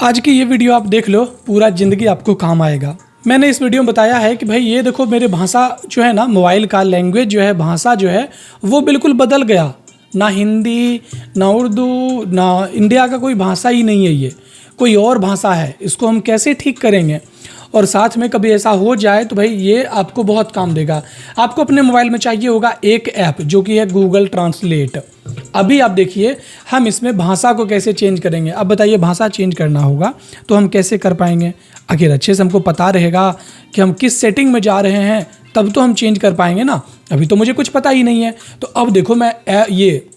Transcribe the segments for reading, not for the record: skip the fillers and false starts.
आज की ये वीडियो आप देख लो, पूरा ज़िंदगी आपको काम आएगा। मैंने इस वीडियो में बताया है कि भाई ये देखो, मेरे भाषा जो है ना, मोबाइल का लैंग्वेज जो है, भाषा जो है वो बिल्कुल बदल गया। ना हिंदी, ना उर्दू, ना इंडिया का कोई भाषा ही नहीं है, ये कोई और भाषा है। इसको हम कैसे ठीक करेंगे? और साथ में कभी ऐसा हो जाए तो भाई ये आपको बहुत काम देगा। आपको अपने मोबाइल में चाहिए होगा एक ऐप जो कि है गूगल ट्रांसलेट। अभी आप देखिए हम इसमें भाषा को कैसे चेंज करेंगे। अब बताइए, भाषा चेंज करना होगा तो हम कैसे कर पाएंगे? आखिर अच्छे से हमको पता रहेगा कि हम किस सेटिंग में जा रहे हैं, तब तो हम चेंज कर पाएंगे ना। अभी तो मुझे कुछ पता ही नहीं है। तो अब देखो, मैं ये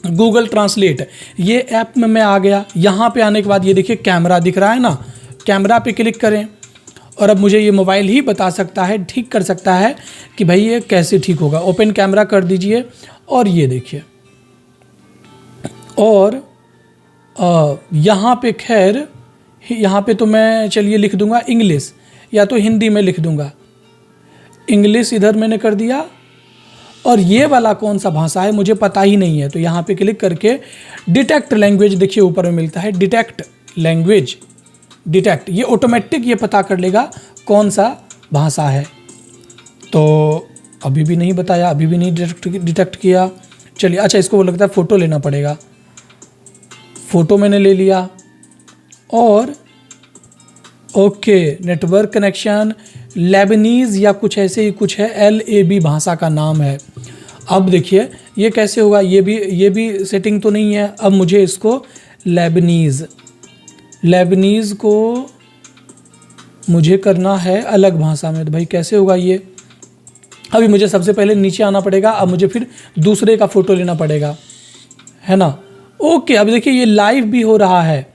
गूगल ट्रांसलेट ये ऐप में मैं आ गया। यहाँ पे आने के बाद ये देखिए कैमरा दिख रहा है ना, कैमरा पे क्लिक करें और अब मुझे ये मोबाइल ही बता सकता है, ठीक कर सकता है कि भाई ये कैसे ठीक होगा। ओपन कैमरा कर दीजिए और ये देखिए, और यहाँ पे खैर यहाँ पे तो मैं चलिए लिख दूंगा इंग्लिश, या तो हिंदी में लिख दूंगा। इंग्लिश इधर मैंने कर दिया, और ये वाला कौन सा भाषा है मुझे पता ही नहीं है। तो यहाँ पे क्लिक करके डिटेक्ट लैंग्वेज, देखिए ऊपर में मिलता है डिटेक्ट लैंग्वेज। डिटेक्ट ये ऑटोमेटिक ये पता कर लेगा कौन सा भाषा है। तो अभी भी नहीं बताया, अभी भी नहीं डिटेक्ट किया। चलिए, अच्छा इसको वो लगता है फ़ोटो लेना पड़ेगा। फ़ोटो मैंने ले लिया, और ओके नेटवर्क कनेक्शन लेबनीज़ या कुछ ऐसे ही कुछ है, LAB भाषा का नाम है। अब देखिए ये कैसे होगा, ये भी सेटिंग तो नहीं है। अब मुझे इसको लेबनीज़ को मुझे करना है अलग भाषा में। तो भाई कैसे होगा ये? अभी मुझे सबसे पहले नीचे आना पड़ेगा, अब मुझे फिर दूसरे का फ़ोटो लेना पड़ेगा, है ना। ओके, अब देखिए ये लाइव भी हो रहा है,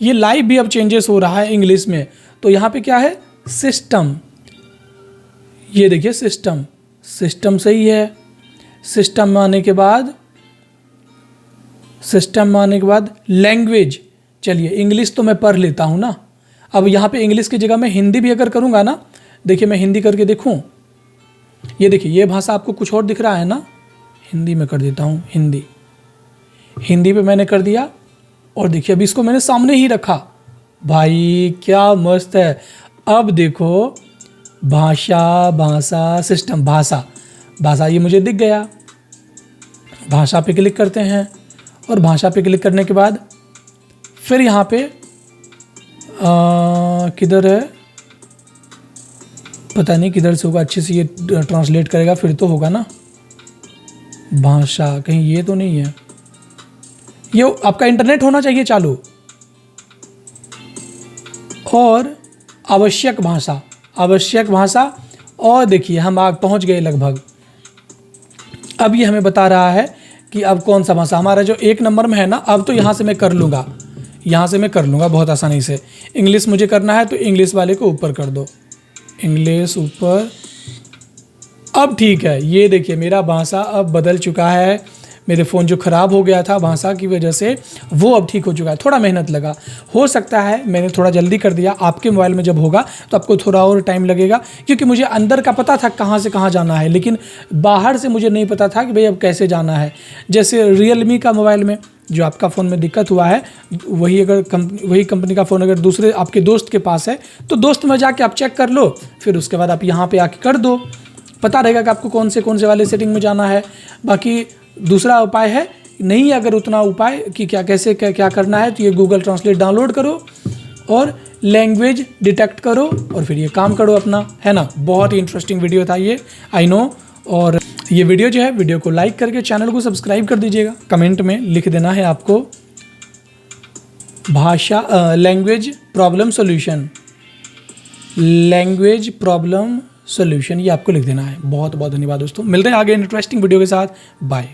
ये लाइव भी अब चेंजेस हो रहा है इंग्लिश में। तो यहाँ पे क्या है, सिस्टम। ये देखिए सिस्टम सही है। सिस्टम में आने के बाद लैंग्वेज। चलिए इंग्लिश तो मैं पढ़ लेता हूँ ना। अब यहाँ पे इंग्लिश की जगह मैं हिंदी भी अगर करूँगा ना, देखिए मैं हिंदी करके देखूँ। ये देखिए ये भाषा आपको कुछ और दिख रहा है ना, हिंदी में कर देता हूँ। हिंदी पे मैंने कर दिया, और देखिए अभी इसको मैंने सामने ही रखा। भाई क्या मस्त है। अब देखो भाषा सिस्टम, भाषा ये मुझे दिख गया। भाषा पे क्लिक करते हैं, और भाषा पे क्लिक करने के बाद फिर यहाँ पे किधर है, पता नहीं किधर से होगा। अच्छे से ये ट्रांसलेट करेगा फिर तो होगा ना। भाषा कहीं ये तो नहीं है, ये आपका इंटरनेट होना चाहिए चालू। और आवश्यक भाषा, और देखिए हम आगे पहुंच गए लगभग। अब ये हमें बता रहा है कि अब कौन सा भाषा हमारा जो एक नंबर में है ना। अब तो यहाँ से मैं कर लूँगा, बहुत आसानी से। इंग्लिश मुझे करना है तो इंग्लिश वाले को ऊपर कर दो, इंग्लिश ऊपर। अब ठीक है, ये देखिए मेरा भाषा अब बदल चुका है। मेरे फ़ोन जो ख़राब हो गया था भाषा की वजह से, वो अब ठीक हो चुका है। थोड़ा मेहनत लगा, हो सकता है मैंने थोड़ा जल्दी कर दिया। आपके मोबाइल में जब होगा तो आपको थोड़ा और टाइम लगेगा, क्योंकि मुझे अंदर का पता था कहाँ से कहाँ जाना है, लेकिन बाहर से मुझे नहीं पता था कि भाई अब कैसे जाना है। जैसे रियलमी का मोबाइल में जो आपका फ़ोन में दिक्कत हुआ है, वही कंपनी का फ़ोन अगर दूसरे आपके दोस्त के पास है तो दोस्त में जाके आप चेक कर लो, फिर उसके बाद आप यहाँ पे आके कर दो। पता रहेगा कि आपको कौन से वाले सेटिंग में जाना है। बाकी दूसरा उपाय है नहीं, अगर उतना उपाय कि क्या करना है, तो ये गूगल ट्रांसलेट डाउनलोड करो और लैंग्वेज डिटेक्ट करो, और फिर ये काम करो अपना, है ना। बहुत ही इंटरेस्टिंग वीडियो था ये, आई नो। और ये वीडियो जो है, वीडियो को लाइक करके चैनल को सब्सक्राइब कर दीजिएगा। कमेंट में लिख देना है आपको लैंग्वेज प्रॉब्लम सॉल्यूशन, ये आपको लिख देना है। बहुत बहुत धन्यवाद दोस्तों, मिलते हैं आगे इंटरेस्टिंग वीडियो के साथ। बाय।